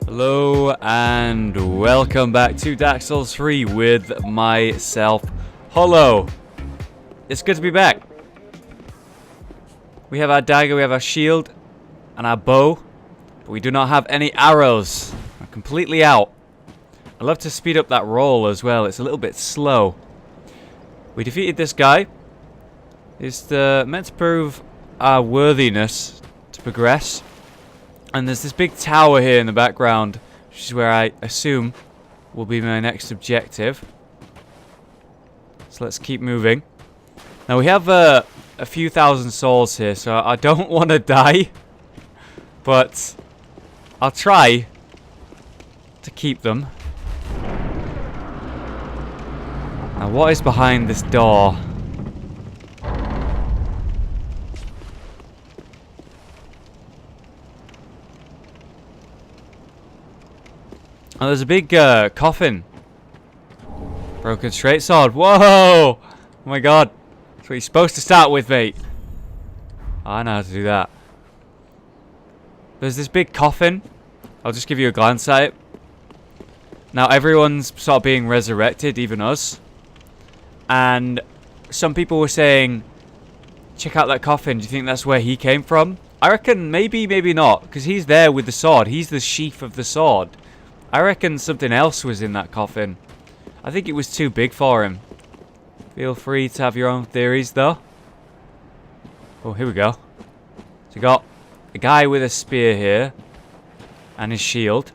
Hello and welcome back to Dark Souls 3 with myself, Hollow. It's good to be back. We have our dagger, we have our shield, and our bow, but we do not have any arrows. We're completely out. I love to speed up that roll as well, it's a little bit slow. We defeated this guy. It's meant to prove our worthiness to progress. And there's this big tower here in the background, which is where I assume will be my next objective. So let's keep moving. Now we have a few thousand souls here, so I don't want to die. But I'll try to keep them. Now what is behind this door? Oh, there's a big coffin. Broken straight sword. Whoa! Oh my god. That's what you're supposed to start with, mate. Oh, I know how to do that. There's this big coffin. I'll just give you a glance at it. Now, everyone's sort of being resurrected, even us. And some people were saying, check out that coffin. Do you think that's where he came from? I reckon maybe, maybe not. Because he's there with the sword. He's the sheath of the sword. I reckon something else was in that coffin. I think it was too big for him. Feel free to have your own theories, though. Oh, here we go. So we got a guy with a spear here. And his shield.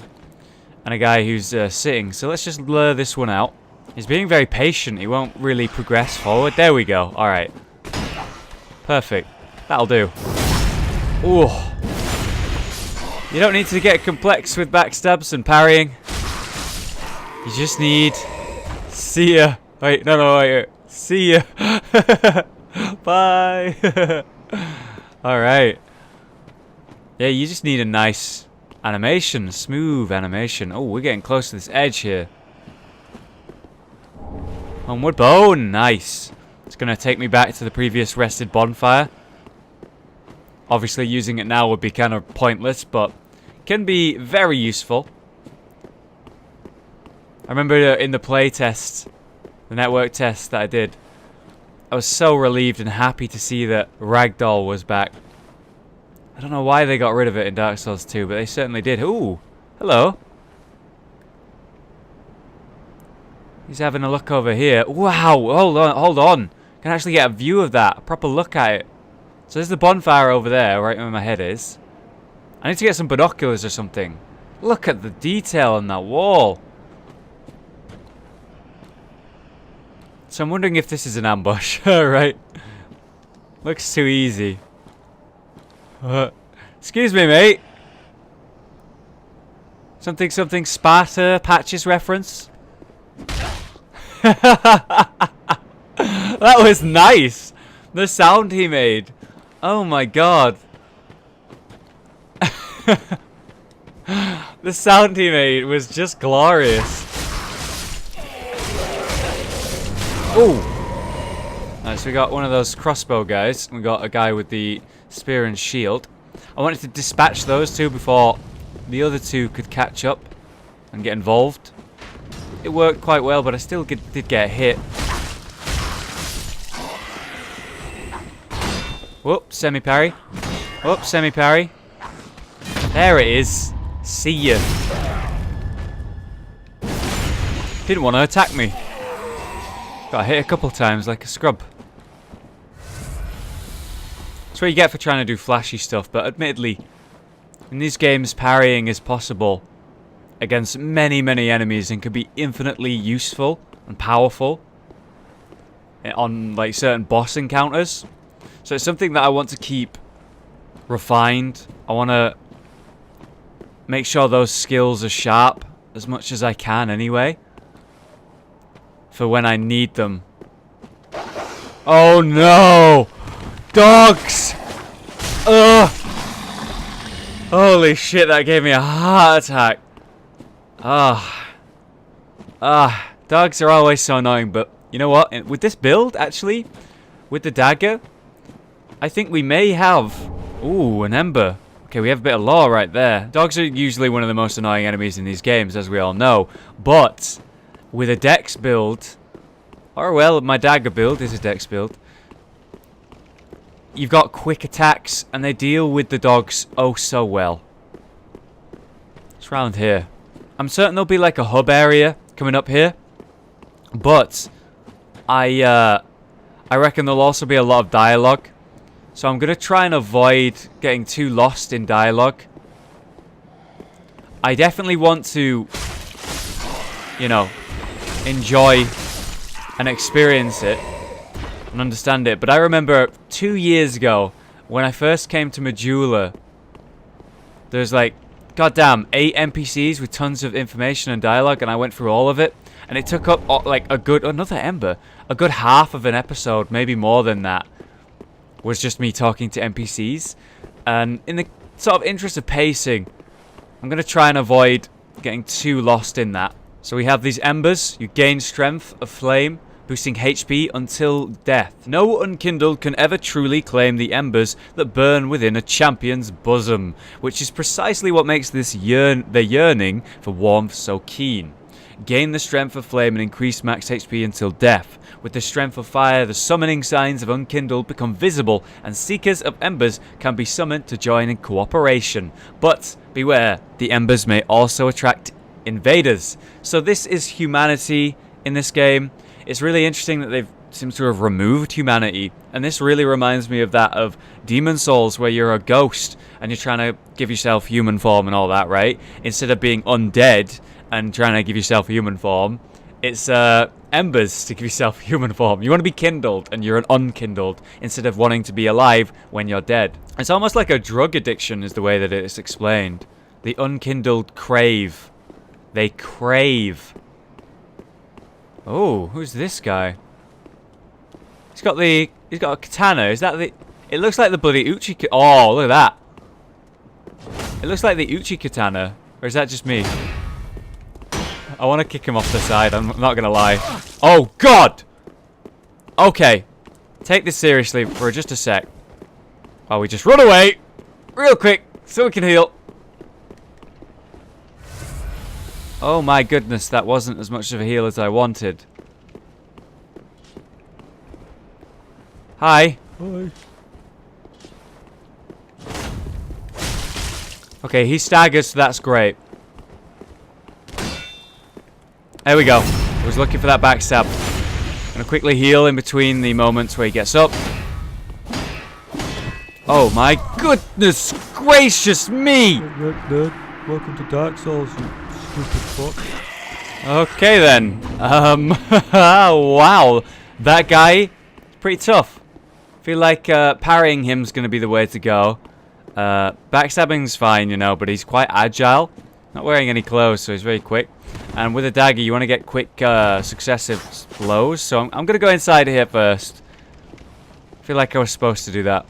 And a guy who's sitting. So let's just lure this one out. He's being very patient. He won't really progress forward. There we go. Alright. Perfect. That'll do. Ooh. You don't need to get complex with backstabs and parrying. You just need... See ya. Wait, no, wait. See ya. Bye. Alright. Yeah, you just need a nice animation. Smooth animation. Oh, we're getting close to this edge here. Onward bone. Nice. It's going to take me back to the previous rested bonfire. Obviously, using it now would be kind of pointless, but... can be very useful. I remember in the play test, the network test that I did, I was so relieved and happy to see that Ragdoll was back. I don't know why they got rid of it in Dark Souls 2, but they certainly did. Ooh, hello. He's having a look over here. Wow, hold on. Can actually get a view of that, a proper look at it. So there's the bonfire over there, right where my head is. I need to get some binoculars or something. Look at the detail on that wall. So I'm wondering if this is an ambush. Right. Looks too easy. Excuse me, mate. Something Sparta Patches reference. That was nice. The sound he made. Oh my god. The sound he made was just glorious. Ooh. Alright, so we got one of those crossbow guys. We got a guy with the spear and shield. I wanted to dispatch those two before the other two could catch up and get involved. It worked quite well, but I still did get hit. Whoop, semi-parry. Whoop, semi-parry. There it is. See ya. Didn't want to attack me. Got hit a couple times like a scrub. That's what you get for trying to do flashy stuff, but admittedly, in these games parrying is possible against many, many enemies and can be infinitely useful and powerful on like certain boss encounters. So it's something that I want to keep refined. I want to make sure those skills are sharp as much as I can anyway. For when I need them. Oh no! Dogs! Ugh! Holy shit, that gave me a heart attack. Dogs are always so annoying, but you know what? With this build, actually, with the dagger, I think we may have... Ooh, an ember. Okay, we have a bit of law right there. Dogs are usually one of the most annoying enemies in these games, as we all know. But with a dex build, or well, my dagger build is a dex build, you've got quick attacks, and they deal with the dogs oh so well. It's round here. I'm certain there'll be like a hub area coming up here, but I reckon there'll also be a lot of dialogue. So I'm gonna try and avoid getting too lost in dialogue. I definitely want to, you know, enjoy and experience it and understand it. But I remember 2 years ago when I first came to Majula, there's like goddamn 8 NPCs with tons of information and dialogue, and I went through all of it, and it took up like a good half of an episode, maybe more than that, was just me talking to NPCs. And in the sort of interest of pacing, I'm going to try and avoid getting too lost in that. So we have these embers. You gain strength of flame, boosting HP until death. No unkindled can ever truly claim the embers that burn within a champion's bosom, which is precisely what makes this the yearning for warmth so keen. Gain the strength of flame and increase max HP until death. With the strength of fire, the summoning signs of unkindled become visible, and seekers of embers can be summoned to join in cooperation. But beware, the embers may also attract invaders. So this is humanity in this game. It's really interesting that they've seemed to have removed humanity, and this really reminds me of that of Demon Souls, where you're a ghost and you're trying to give yourself human form and all that, right? Instead of being undead and trying to give yourself human form, it's embers to give yourself human form. You want to be kindled, and you're an unkindled, instead of wanting to be alive when you're dead. It's almost like a drug addiction is the way that it's explained. The unkindled crave. They crave. Oh, who's this guy? He's got a katana. Is that the... It looks like the bloody Uchi... Oh, look at that. It looks like the Uchi katana. Or is that just me? I want to kick him off the side, I'm not going to lie. Oh, God! Okay. Take this seriously for just a sec. While we just run away. Real quick, so we can heal. Oh my goodness, that wasn't as much of a heal as I wanted. Hi. Hi. Okay, he staggers, so that's great. There we go. I was looking for that backstab. I'm gonna quickly heal in between the moments where he gets up. Oh my goodness gracious me! Nerd, welcome to Dark Souls, you stupid fuck. Okay then. Wow. That guy, pretty tough. Feel like parrying him's gonna be the way to go. Backstabbing's fine, you know, but he's quite agile. Not wearing any clothes, so he's very quick. And with a dagger, you want to get quick, successive blows. So I'm going to go inside here first. I feel like I was supposed to do that.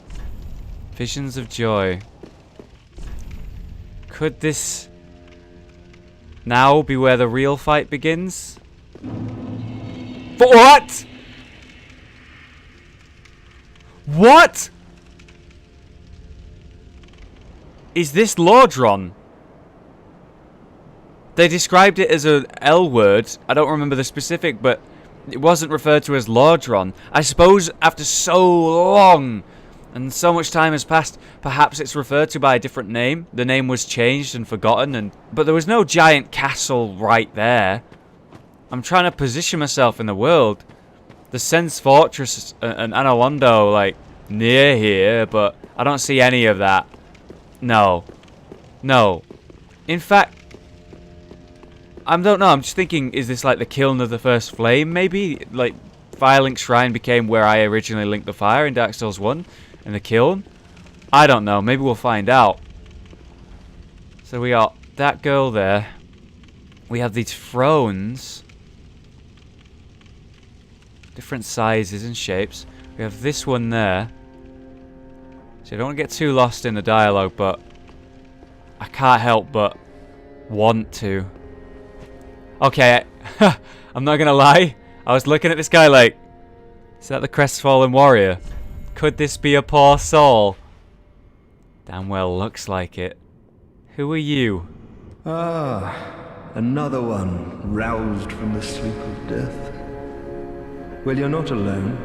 Visions of joy. Could this now be where the real fight begins? For what? What? Is this Lordron? They described it as an L word. I don't remember the specific, but it wasn't referred to as Lordron. I suppose after so long and so much time has passed, perhaps it's referred to by a different name. The name was changed and forgotten, but there was no giant castle right there. I'm trying to position myself in the world. The Sense Fortress and Analondo, like, near here, but I don't see any of that. No. No. In fact, I don't know, I'm just thinking, is this like the kiln of the first flame, maybe? Like, Firelink Shrine became where I originally linked the fire in Dark Souls 1, in the kiln? I don't know, maybe we'll find out. So we got that girl there. We have these thrones. Different sizes and shapes. We have this one there. So I don't want to get too lost in the dialogue, but I can't help but want to. Okay, I'm not gonna lie. I was looking at this guy like, is that the crestfallen warrior? Could this be a poor soul? Damn well looks like it. Who are you? Ah, another one roused from the sleep of death. Well, you're not alone.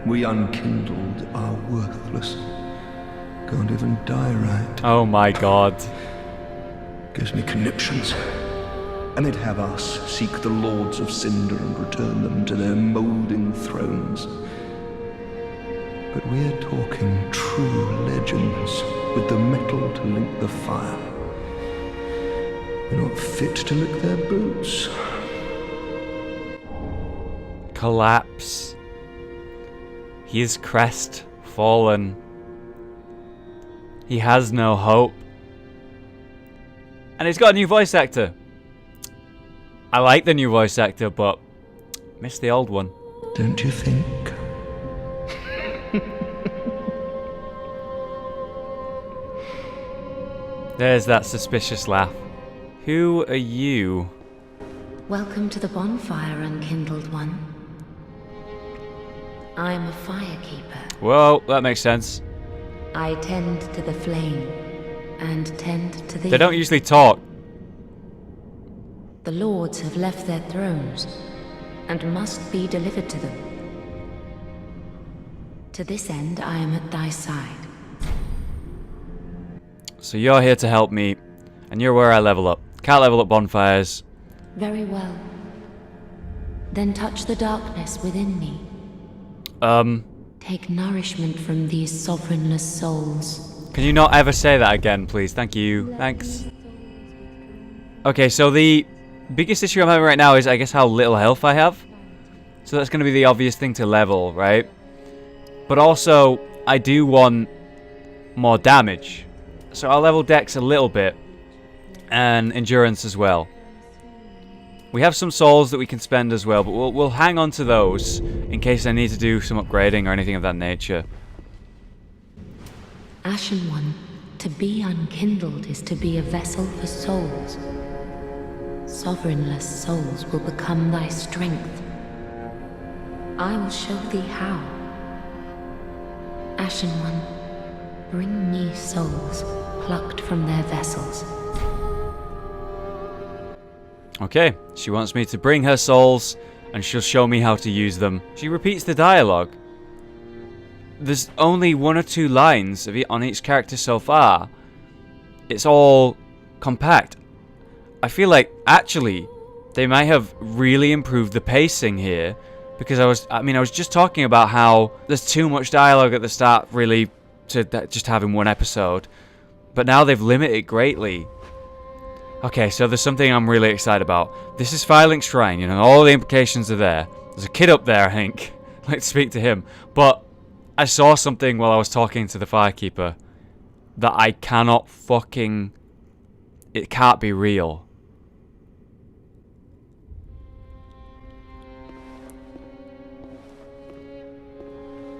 We unkindled are worthless. Can't even die right. Oh my god. Gives me conniptions. And they'd have us seek the lords of cinder and return them to their moulding thrones. But we're talking true legends with the metal to link the fire. We're not fit to lick their boots. Collapse. His crest fallen. He has no hope. And he's got a new voice actor. I like the new voice actor, but miss the old one. Don't you think? There's that suspicious laugh. Who are you? Welcome to the bonfire, unkindled one. I'm a firekeeper. Whoa, that makes sense. I tend to the flame and tend to the... They don't usually talk. The lords have left their thrones and must be delivered to them. To this end, I am at thy side. So you're here to help me, and you're where I level up. Can't level up bonfires. Very well. Then touch the darkness within me. Take nourishment from these sovereignless souls. Can you not ever say that again, please? Thank you. Thanks. Okay, so the biggest issue I'm having right now is, I guess, how little health I have. So that's going to be the obvious thing to level, right? But also, I do want more damage. So I'll level Dex a little bit. And Endurance as well. We have some souls that we can spend as well, but we'll hang on to those in case I need to do some upgrading or anything of that nature. Ashen One, to be unkindled is to be a vessel for souls. Sovereignless souls will become thy strength. I will show thee how. Ashen One, bring me souls plucked from their vessels. Okay, she wants me to bring her souls, and she'll show me how to use them. She repeats the dialogue. There's only 1 or 2 lines of it on each character so far. It's all compact. I feel like, actually, they might have really improved the pacing here, because I was just talking about how there's too much dialogue at the start, really, to just having 1 episode. But now they've limited it greatly. Okay, so there's something I'm really excited about. This is Firelink Shrine, you know, all the implications are there. There's a kid up there, I think. I'd like to speak to him. But I saw something while I was talking to the firekeeper that I cannot fucking... It can't be real.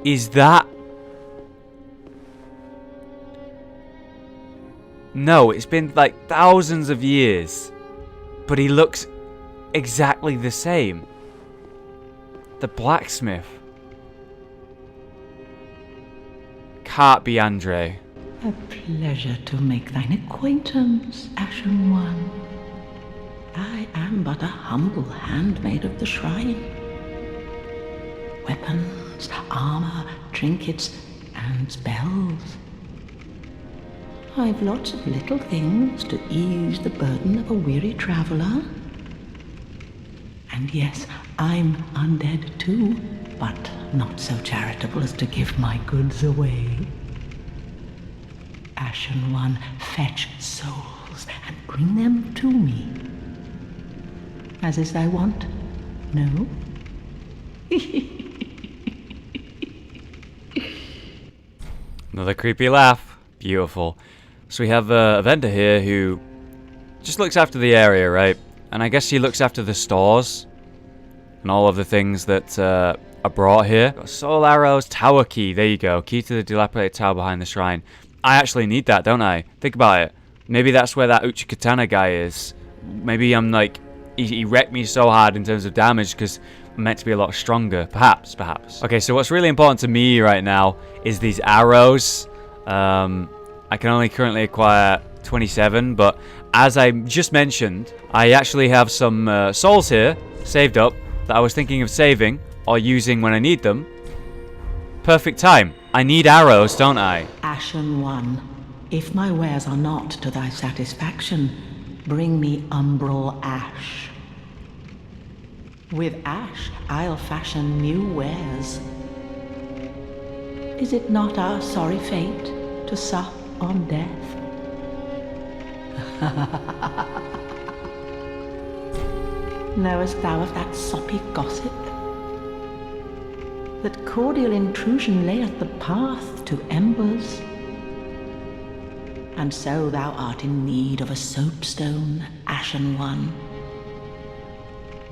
Is that... No, it's been like thousands of years, but he looks exactly the same. The blacksmith. Can't be Andre. A pleasure to make thine acquaintance, Ashen One. I am but a humble handmaid of the shrine. Weapons, armor, trinkets, and spells. I've lots of little things to ease the burden of a weary traveler. And yes, I'm undead too, but not so charitable as to give my goods away. Ashen One, fetch souls and bring them to me. As is thy wont, no? Another creepy laugh. Beautiful. So we have a vendor here who just looks after the area, right? And I guess she looks after the stores and all of the things that I brought here. Got soul arrows, tower key. There you go. Key to the dilapidated tower behind the shrine. I actually need that, don't I? Think about it. Maybe that's where that Uchikatana guy is. Maybe I'm like, he wrecked me so hard in terms of damage because I'm meant to be a lot stronger. Perhaps. Okay, so what's really important to me right now is these arrows. I can only currently acquire 27, but as I just mentioned, I actually have some souls here saved up that I was thinking of saving or using when I need them. Perfect time. I need arrows, don't I? Ashen One, if my wares are not to thy satisfaction, bring me umbral ash. With ash, I'll fashion new wares. Is it not our sorry fate to sup on death? Knowest thou of that soppy gossip? That cordial intrusion layeth the path to embers? And so thou art in need of a soapstone, Ashen One.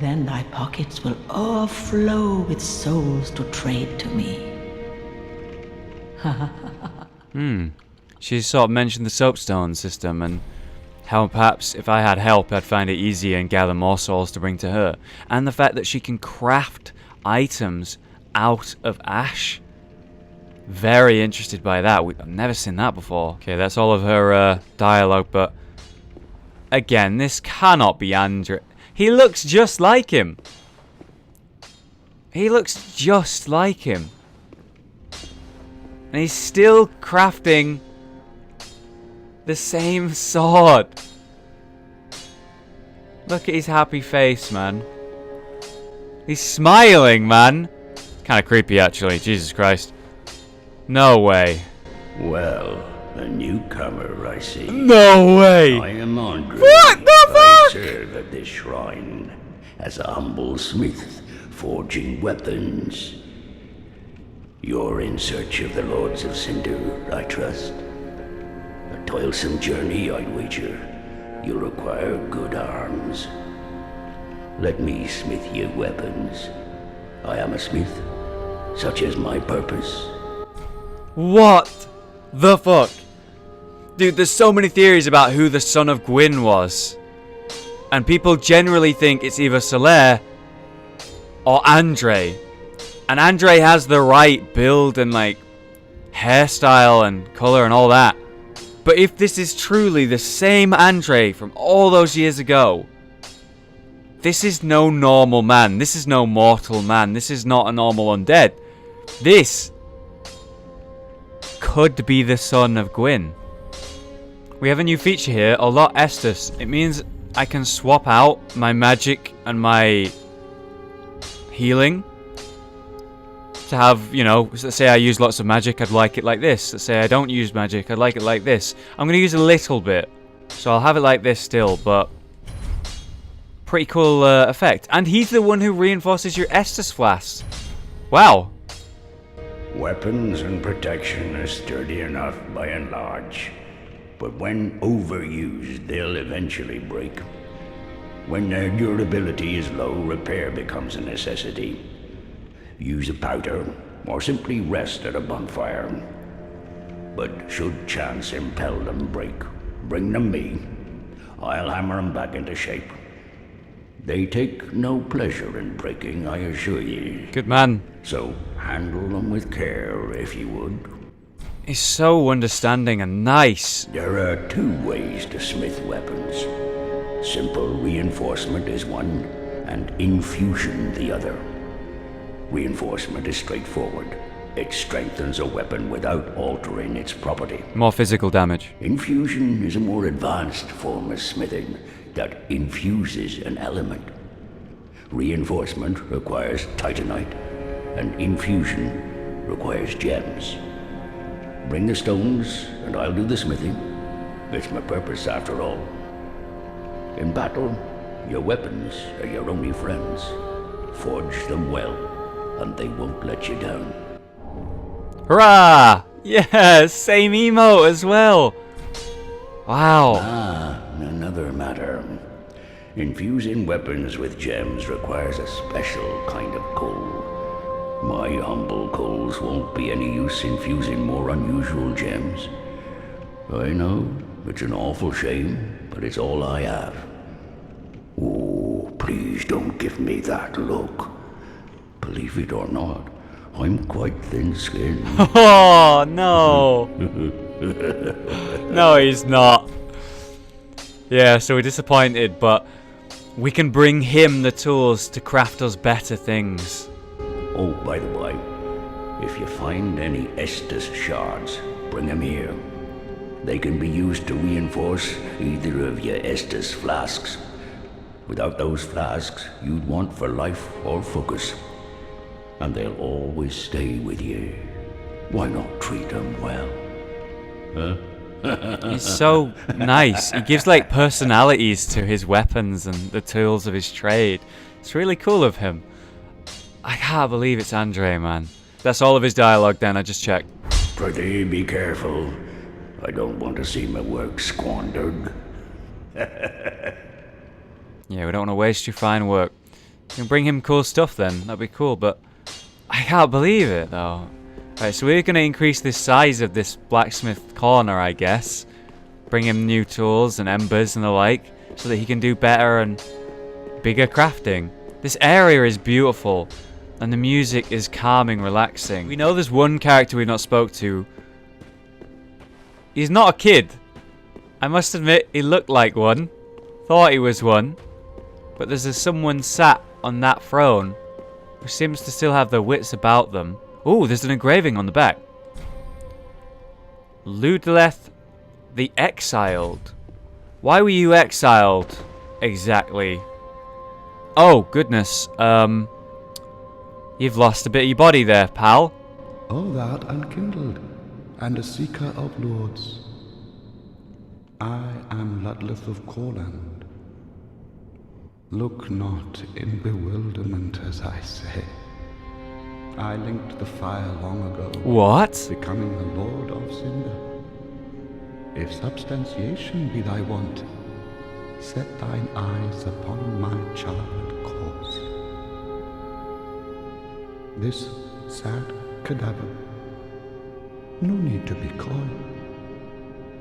Then thy pockets will overflow with souls to trade to me. She sort of mentioned the soapstone system and how perhaps if I had help I'd find it easier and gather more souls to bring to her. And the fact that she can craft items out of ash. Very interested by that. I've never seen that before. Okay, that's all of her dialogue, but again, this cannot be Andre. He looks just like him. He looks just like him. And he's still crafting the same sword. Look at his happy face, man. He's smiling, man. Kind of creepy, actually. Jesus Christ. No way. Well, a newcomer, I see. No way. I am Andre. What the fuck? I serve at this shrine as a humble smith, forging weapons. You're in search of the Lords of Cinder, I trust. A toilsome journey, I'd wager. You'll require good arms. Let me smith you weapons. I am a smith, such is my purpose. What the fuck? Dude, there's so many theories about who the son of Gwyn was. And people generally think it's either Solaire or Andre. And Andre has the right build and like hairstyle and color and all that. But if this is truly the same Andre from all those years ago, this is no normal man. This is no mortal man. This is not a normal undead. This could be the son of Gwyn. We have a new feature here, a lot Estus. It means I can swap out my magic and my healing to have, you know, let's say I use lots of magic, I'd like it like this. Let's say I don't use magic, I'd like it like this. I'm going to use a little bit, so I'll have it like this still, but pretty cool effect. And he's the one who reinforces your Estus flasks. Wow. Weapons and protection are sturdy enough by and large, but when overused, they'll eventually break. When their durability is low, repair becomes a necessity. Use a powder, or simply rest at a bonfire. But should chance impel them break, bring them me. I'll hammer them back into shape. They take no pleasure in breaking, I assure ye. Good man. So handle them with care, if you would. He's so understanding and nice. There are two ways to smith weapons. Simple reinforcement is one, and infusion the other. Reinforcement is straightforward. It strengthens a weapon without altering its property. More physical damage. Infusion is a more advanced form of smithing that infuses an element. Reinforcement requires titanite, and infusion requires gems. Bring the stones, and I'll do the smithing. It's my purpose, after all. In battle, your weapons are your only friends. Forge them well, and they won't let you down. Hurrah! Yeah, same emote as well. Wow. Ah, another matter. Infusing weapons with gems requires a special kind of coal. My humble coals won't be any use in fusing more unusual gems. I know, it's an awful shame, but it's all I have. Oh, please don't give me that look. Believe it or not, I'm quite thin-skinned. Oh, no. No, he's not. Yeah, so we're disappointed, but we can bring him the tools to craft us better things. Oh, by the way, if you find any Estus shards, bring them here. They can be used to reinforce either of your Estus flasks. Without those flasks, you'd want for life or focus. And they'll always stay with you. Why not treat them well? Huh? He's so nice. He gives like personalities to his weapons and the tools of his trade. It's really cool of him. I can't believe it's Andre, man. That's all of his dialogue then, I just checked. Pretty be careful. I don't want to see my work squandered. Yeah, we don't want to waste your fine work. You can bring him cool stuff then, that'd be cool, but I can't believe it though. Alright, so we're going to increase the size of this blacksmith corner, I guess. Bring him new tools and embers and the like, so that he can do better and bigger crafting. This area is beautiful, and the music is calming, relaxing. We know there's one character we've not spoke to. He's not a kid. I must admit, he looked like one. Thought he was one. But there's someone sat on that throne who seems to still have their wits about them. Oh, there's an engraving on the back. Ludleth the Exiled. Why were you exiled? Exactly. Oh, goodness. You've lost a bit of your body there, pal. O thou unkindled, and a seeker of lords. I am Ludleth of Corland. Look not in bewilderment as I say. I linked the fire long ago. What? Becoming the Lord of Cinder. If substantiation be thy want, set thine eyes upon my charred corpse. This sad cadaver. No need to be coy.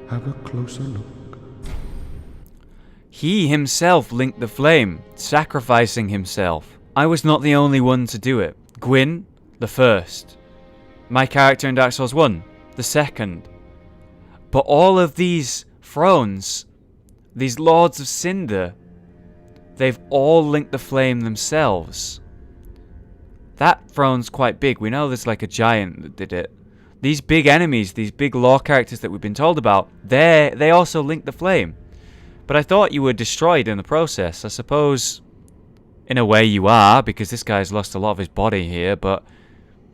Have a closer look. He himself linked the flame, sacrificing himself. I was not the only one to do it. Gwyn, the first. My character in Dark Souls 1, the second. But all of these thrones, these Lords of Cinder, they've all linked the flame themselves. That throne's quite big. We know there's like a giant that did it. These big enemies, these big lore characters that we've been told about, they also link the flame. But I thought you were destroyed in the process. I suppose, in a way you are, because this guy's lost a lot of his body here, but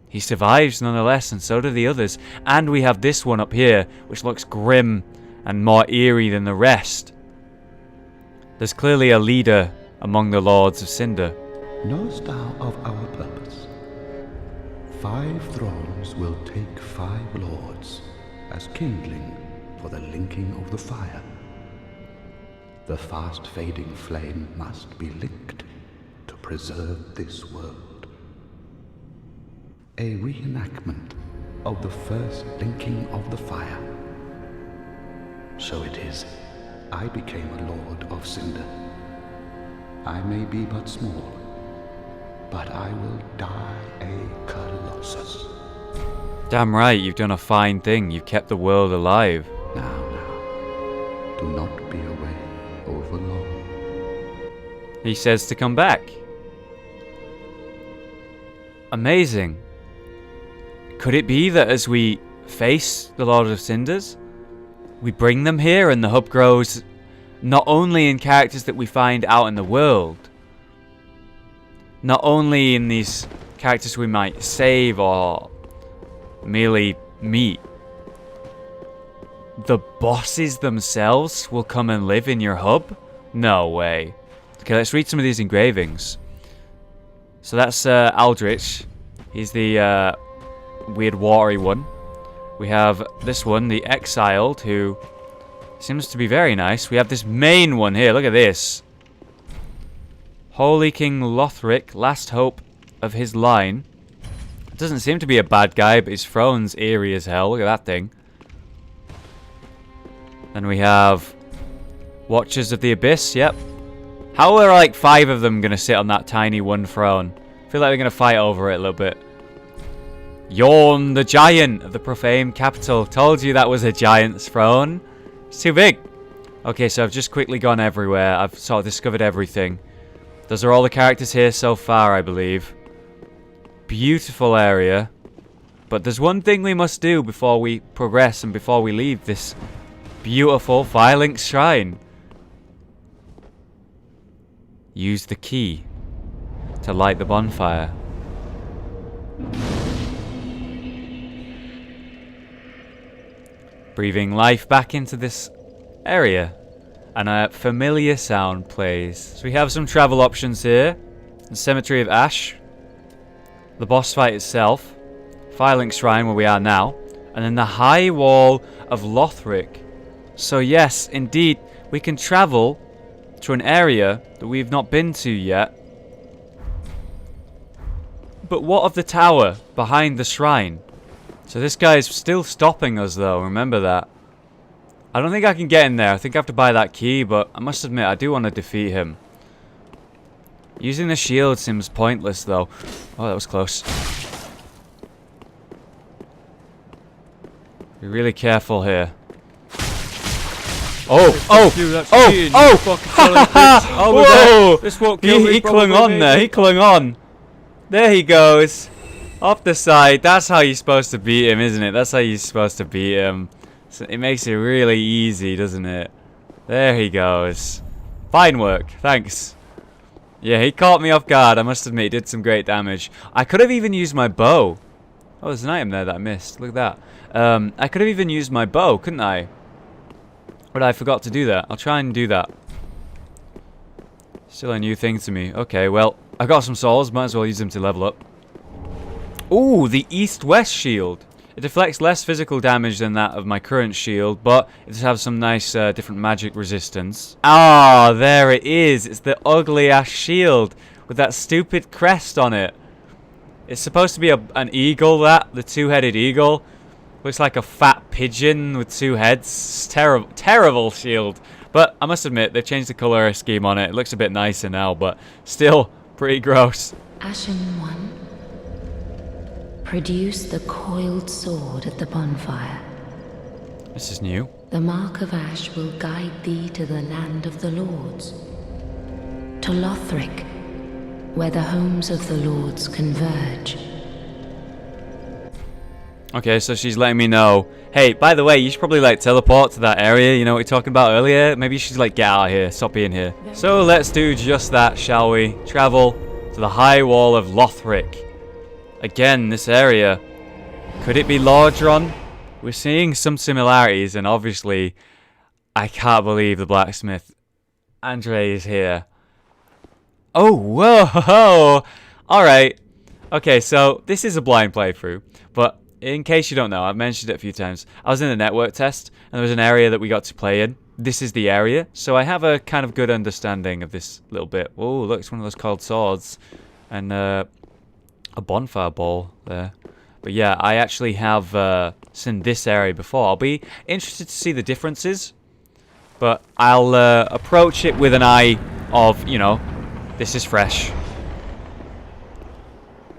he survives nonetheless, and so do the others. And we have this one up here, which looks grim and more eerie than the rest. There's clearly a leader among the Lords of Cinder. Knowest thou of our purpose? 5 thrones will take 5 lords as kindling for the linking of the fire. The fast-fading flame must be linked to preserve this world. A reenactment of the first linking of the fire. So it is, I became a Lord of Cinder. I may be but small, but I will die a Colossus. Damn right, you've done a fine thing. You've kept the world alive. Now, do not be away over long. He says to come back. Amazing. Could it be that as we face the Lord of Cinders, we bring them here and the hub grows not only in characters that we find out in the world, not only in these characters we might save or merely meet, the bosses themselves will come and live in your hub? No way. Okay, let's read some of these engravings. So that's Aldrich. He's the weird watery one. We have this one, the Exiled, who seems to be very nice. We have this main one here. Look at this. Holy King Lothric, last hope of his line. Doesn't seem to be a bad guy, but his throne's eerie as hell. Look at that thing. Then we have Watchers of the Abyss. Yep. How are like 5 of them going to sit on that tiny one throne? I feel like they're going to fight over it a little bit. Yawn, the giant of the profaned capital. Told you that was a giant's throne. It's too big. Okay, so I've just quickly gone everywhere. I've sort of discovered everything. Those are all the characters here so far, I believe. Beautiful area. But there's one thing we must do before we progress and before we leave this beautiful firelink shrine. Use the key to light the bonfire. Breathing life back into this area. And a familiar sound plays. So we have some travel options here. The Cemetery of Ash. The boss fight itself. Firelink Shrine where we are now. And then the High Wall of Lothric. So yes, indeed, we can travel to an area that we've not been to yet. But what of the tower behind the shrine? So this guy is still stopping us though, remember that. I don't think I can get in there. I think I have to buy that key, but I must admit, I do want to defeat him. Using the shield seems pointless, though. Oh, that was close. Be really careful here. Oh! Oh! Oh! Whoa! This won't kill me. He clung on there. He clung on. There he goes. Off the side. That's how you're supposed to beat him, isn't it? That's how you're supposed to beat him. So it makes it really easy, doesn't it? There he goes. Fine work. Thanks. Yeah, he caught me off guard. I must admit, he did some great damage. I could have even used my bow. Oh, there's an item there that I missed. Look at that. I could have even used my bow, couldn't I? But I forgot to do that. I'll try and do that. Still a new thing to me. Okay, well, I got some souls. Might as well use them to level up. Ooh, the East-West shield. It deflects less physical damage than that of my current shield, but it does have some nice different magic resistance. Ah, there it is. It's the ugly ass shield with that stupid crest on it. It's supposed to be an eagle, the two-headed eagle. Looks like a fat pigeon with 2 heads. It's terrible shield. But I must admit, they've changed the color scheme on it. It looks a bit nicer now, but still pretty gross. Ashen One, produce the coiled sword at the bonfire. This is new. The mark of ash will guide thee to the land of the lords. To Lothric, where the homes of the lords converge. Okay, so she's letting me know. Hey, by the way, you should probably like teleport to that area. You know what we were talking about earlier? Maybe she's like, get out of here. Stop being here. So let's do just that, shall we? Travel to the High Wall of Lothric. Again, this area. Could it be Lordron? We're seeing some similarities, and obviously, I can't believe the blacksmith. Andre is here. Oh, whoa! Alright. Okay, so this is a blind playthrough, but in case you don't know, I've mentioned it a few times. I was in a network test, and there was an area that we got to play in. This is the area, so I have a kind of good understanding of this little bit. Oh, look, it's one of those cold swords. And, a bonfire ball there. But yeah, I actually have seen this area before. I'll be interested to see the differences. But I'll approach it with an eye of, you know, this is fresh.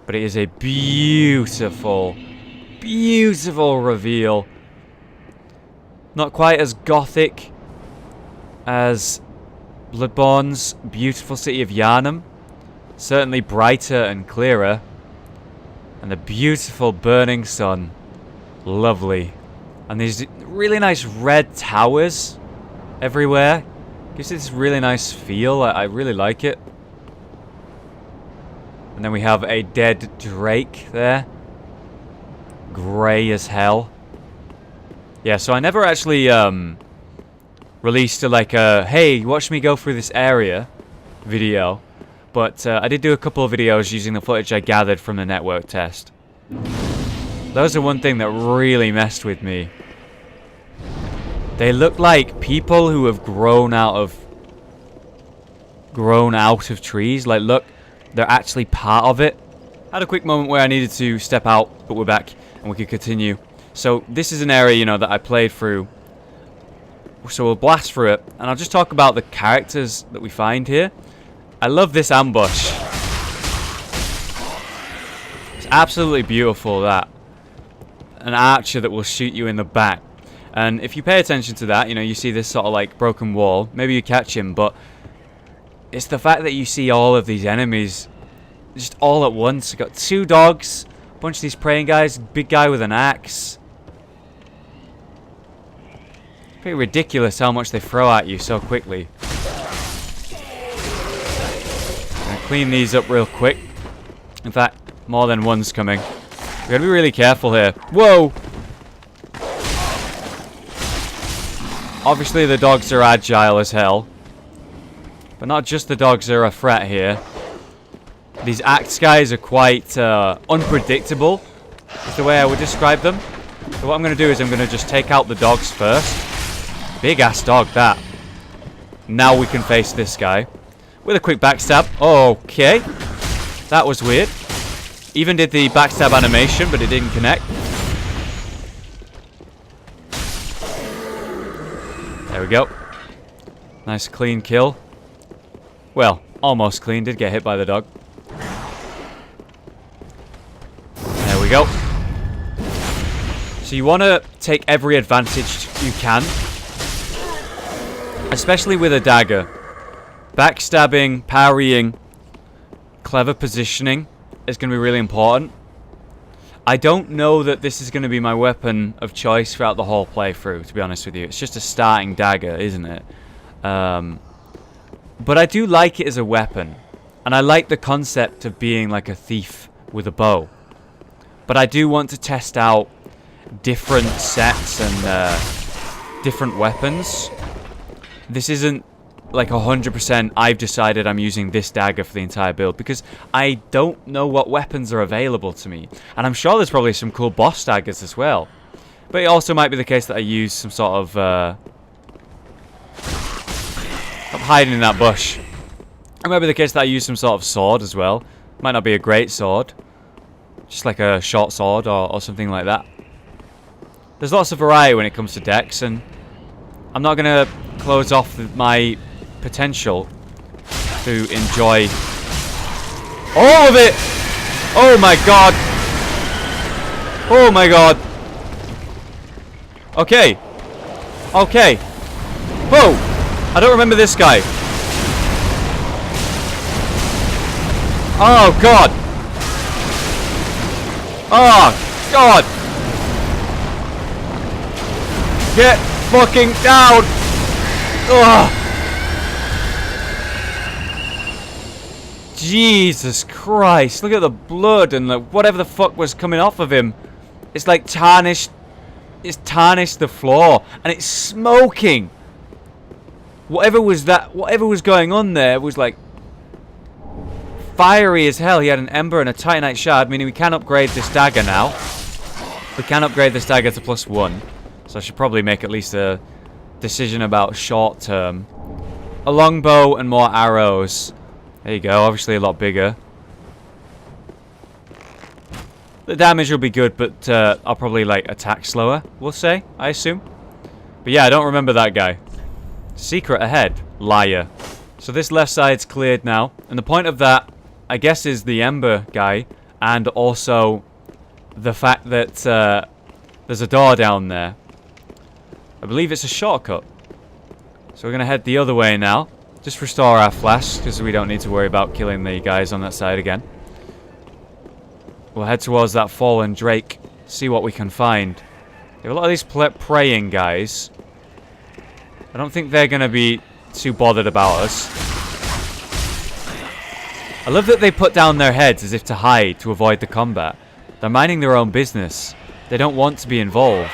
But it is a beautiful, beautiful reveal. Not quite as gothic as Bloodborne's beautiful city of Yharnam. Certainly brighter and clearer. And the beautiful burning sun. Lovely. And these really nice red towers everywhere. Gives it this really nice feel. I really like it. And then we have a dead drake there. Grey as hell. Yeah, so I never actually released like a, hey, watch me go through this area video. But I did do a couple of videos using the footage I gathered from the network test. Those are one thing that really messed with me. They look like people who have grown out of trees. Like, look, they're actually part of it. Had a quick moment where I needed to step out, but we're back and we can continue. So this is an area, you know, that I played through. So we'll blast through it, and I'll just talk about the characters that we find here. I love this ambush. It's absolutely beautiful, that. An archer that will shoot you in the back. And if you pay attention to that, you know, you see this sort of like broken wall. Maybe you catch him, but it's the fact that you see all of these enemies just all at once. You've got 2 dogs, a bunch of these praying guys, big guy with an axe. Pretty ridiculous how much they throw at you so quickly. Gonna clean these up real quick. In fact, more than one's coming. We gotta be really careful here. Whoa! Obviously the dogs are agile as hell. But not just the dogs are a threat here. These axe guys are quite unpredictable, is the way I would describe them. So what I'm going to do is I'm going to just take out the dogs first. Big ass dog, that. Now we can face this guy with a quick backstab. Okay. That was weird. Even did the backstab animation, but it didn't connect. There we go. Nice clean kill. Well, almost clean. Did get hit by the dog. There we go. So you want to take every advantage you can. Especially with a dagger. Backstabbing, parrying, clever positioning is going to be really important. I don't know that this is going to be my weapon of choice throughout the whole playthrough, to be honest with you. It's just a starting dagger, isn't it? But I do like it as a weapon. And I like the concept of being like a thief with a bow. But I do want to test out different sets and different weapons. This isn't like 100% I've decided I'm using this dagger for the entire build, because I don't know what weapons are available to me. And I'm sure there's probably some cool boss daggers as well. But it also might be the case that I use some sort of... I'm hiding in that bush. It might be the case that I use some sort of sword as well. Might not be a great sword. Just like a short sword or something like that. There's lots of variety when it comes to decks, and I'm not going to close off my potential to enjoy all of it. Oh my god. Oh my god. Okay. Okay. Whoa. I don't remember this guy. Oh god. Oh god. Get fucking down. Ugh. Jesus Christ. Look at the blood and whatever the fuck was coming off of him. It's like tarnished. It's tarnished the floor. And it's smoking. Whatever was going on there was like fiery as hell. He had an ember and a titanite shard, meaning we can upgrade this dagger now. We can upgrade this dagger to +1. So I should probably make at least a decision about short term. A longbow and more arrows. There you go, obviously a lot bigger. The damage will be good, but I'll probably like attack slower, we'll say, I assume. But yeah, I don't remember that guy. Secret ahead, liar. So this left side's cleared now, and the point of that, I guess, is the ember guy, and also the fact that there's a door down there. I believe it's a shortcut. So we're going to head the other way now. Just restore our flash, because we don't need to worry about killing the guys on that side again. We'll head towards that fallen drake, see what we can find. There are a lot of these praying guys. I don't think they're going to be too bothered about us. I love that they put down their heads as if to hide, to avoid the combat. They're minding their own business. They don't want to be involved.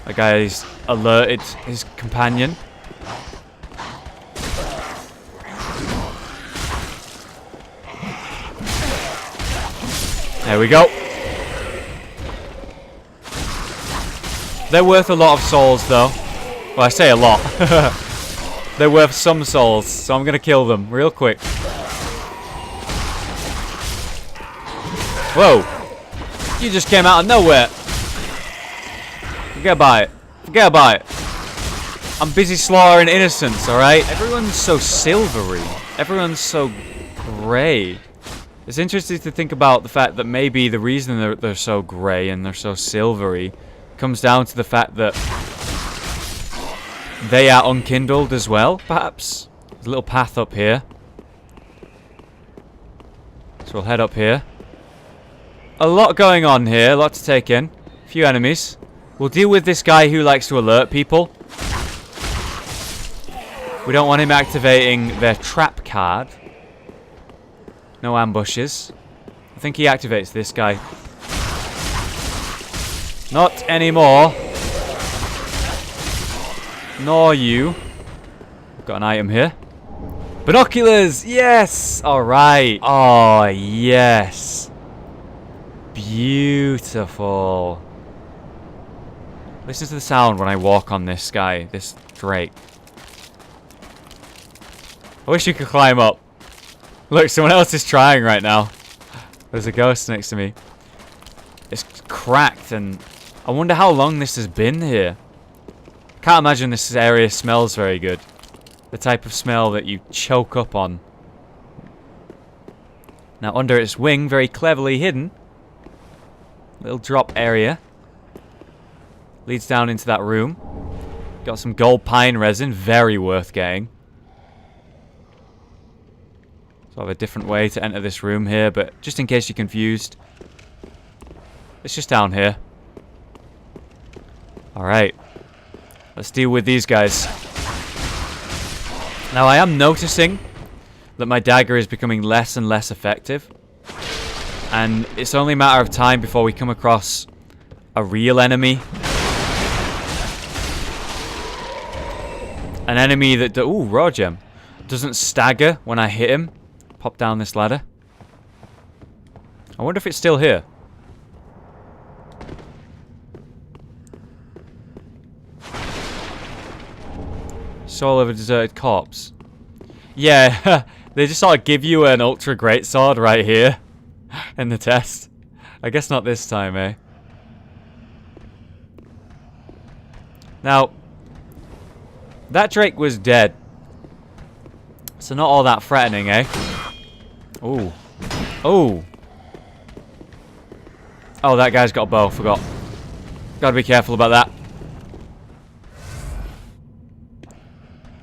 That guy's alerted his companion. There we go. They're worth a lot of souls, though. Well, I say a lot. They're worth some souls, so I'm gonna kill them real quick. Whoa! You just came out of nowhere. Forget about it. Forget about it. I'm busy slaughtering innocents, alright? Everyone's so silvery. Everyone's so grey. It's interesting to think about the fact that maybe the reason they're so grey and they're so silvery comes down to the fact that they are unkindled as well, perhaps. There's a little path up here. So we'll head up here. A lot going on here, a lot to take in. A few enemies. We'll deal with this guy who likes to alert people. We don't want him activating their trap card. No ambushes. I think he activates this guy. Not anymore. Nor you. Got an item here. Binoculars! Yes! Alright. Oh, yes. Beautiful. Listen to the sound when I walk on this guy, this drake. I wish you could climb up. Look, someone else is trying right now. There's a ghost next to me. It's cracked, and I wonder how long this has been here. Can't imagine this area smells very good. The type of smell that you choke up on. Now, under its wing, very cleverly hidden, little drop area. Leads down into that room. Got some gold pine resin, very worth getting. So I have a different way to enter this room here, but just in case you're confused, it's just down here. Alright. Let's deal with these guys. Now I am noticing that my dagger is becoming less and less effective. And it's only a matter of time before we come across a real enemy. An enemy that... Ooh, raw gem. Doesn't stagger when I hit him. Pop down this ladder. I wonder if it's still here. Soul of a deserted corpse. Yeah, they just sort of give you an ultra greatsword right here in the test. I guess not this time, eh? Now, that Drake was dead. So not all that threatening, eh? Ooh. Ooh. Oh, that guy's got a bow. Forgot. Gotta be careful about that.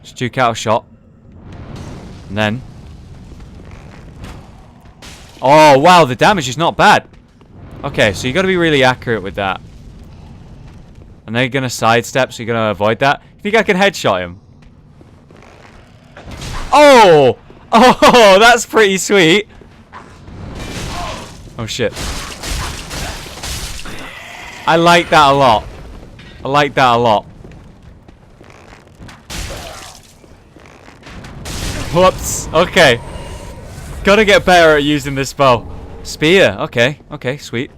Just duke out a shot. And then... Oh, wow. The damage is not bad. Okay, so you gotta be really accurate with that. And then you're gonna sidestep, so you're gonna avoid that. You think I can headshot him? Oh! Oh, that's pretty sweet. Oh, shit. I like that a lot. I like that a lot. Whoops. Okay. Gotta get better at using this bow. Spear. Okay. Okay, sweet.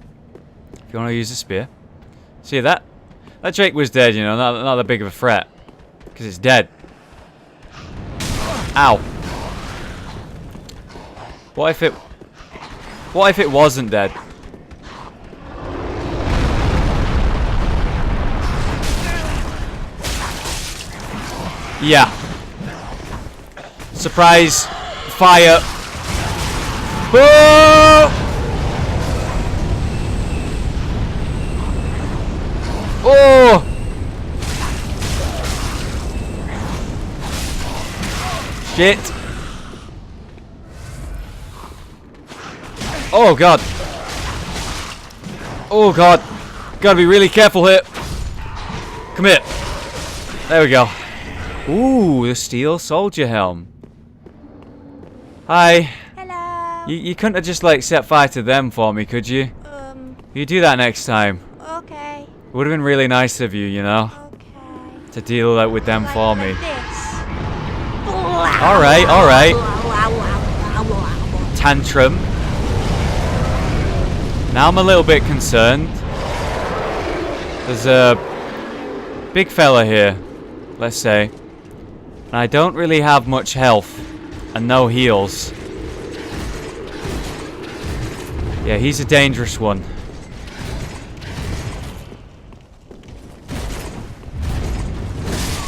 If you want to use a spear. See that? That Drake was dead, you know. Not that big of a threat. Because it's dead. Ow. What if it wasn't dead? Yeah. Surprise fire. Oh! Oh! Shit. Oh god. Oh god. Gotta be really careful here. Come here. There we go. Ooh, the steel soldier helm. Hi. Hello. You couldn't have just like set fire to them for me, could you? You do that next time. Okay. It would have been really nice of you, you know, Okay. to deal with them for me. This. Alright, alright. Tantrum. Now I'm a little bit concerned. There's a big fella here, let's say. And I don't really have much health. And no heals. Yeah, he's a dangerous one.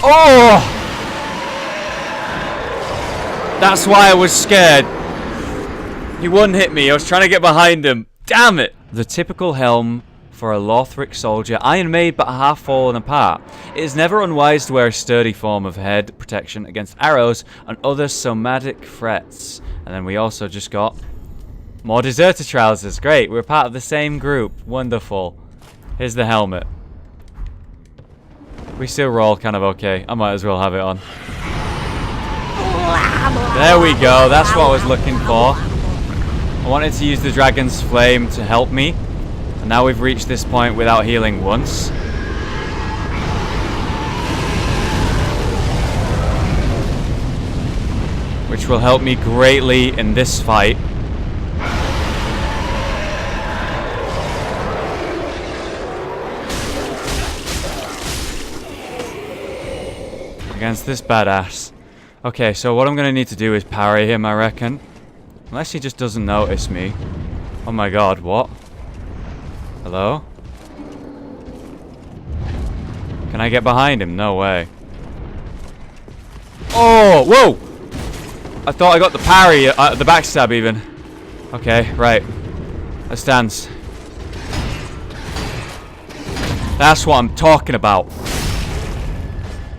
Oh! That's why I was scared. He wouldn't hit me. I was trying to get behind him. Damn it! The typical helm for a lothric soldier, iron made but half fallen apart. It is never unwise to wear a sturdy form of head protection against arrows and other somatic threats. And then we also just got more deserter trousers. Great, we're part of the same group. Wonderful. Here's the helmet. We still roll kind of okay. I might as well have it on. There we go. That's what I was looking for. I wanted to use the dragon's flame to help me. And now we've reached this point without healing once. Which will help me greatly in this fight. Against this badass. Okay, so what I'm going to need to do is parry him, I reckon. Unless he just doesn't notice me. Oh my god, what? Hello? Can I get behind him? No way. Oh, whoa! I thought I got the parry, the backstab even. Okay, right. That stands. That's what I'm talking about.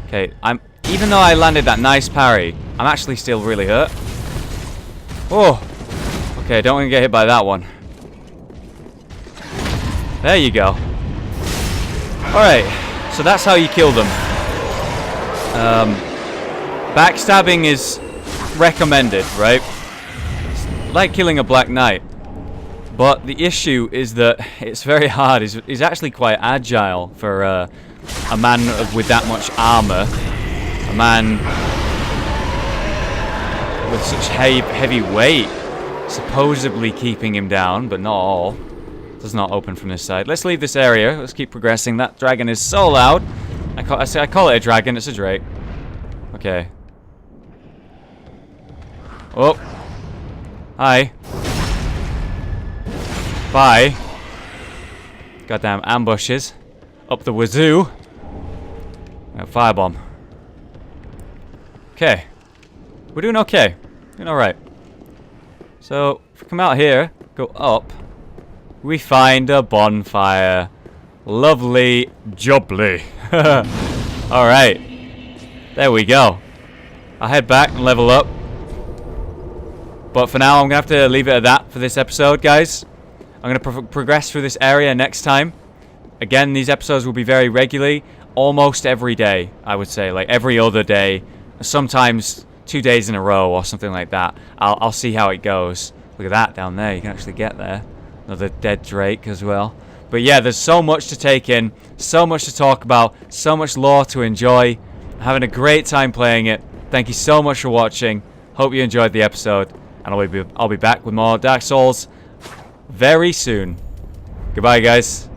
Okay, even though I landed that nice parry, I'm actually still really hurt. Oh! Okay, don't want to get hit by that one. There you go. Alright, so that's how you kill them. Backstabbing is recommended, right? It's like killing a Black Knight. But the issue is that it's very hard. He's actually quite agile for a man with that much armor. A man with such heavy weight. Supposedly keeping him down, but not all. Does not open from this side. Let's leave this area. Let's keep progressing. That dragon is so loud. I call it a dragon. It's a drake. Okay. Oh. Hi. Bye. Goddamn ambushes. Up the wazoo. Firebomb. Okay. We're doing okay. Doing alright. So, if we come out here, go up, we find a bonfire. Lovely jubbly. Alright. There we go. I'll head back and level up. But for now, I'm going to have to leave it at that for this episode, guys. I'm going to progress through this area next time. Again, these episodes will be very regularly. Almost every day, I would say. Like every other day. Sometimes 2 days in a row or something like that. I'll see how it goes. Look at that down there. You can actually get there. Another dead drake as well. But yeah, there's so much to take in. So much to talk about. So much lore to enjoy. I'm having a great time playing it. Thank you so much for watching. Hope you enjoyed the episode. And I'll be back with more Dark Souls very soon. Goodbye, guys.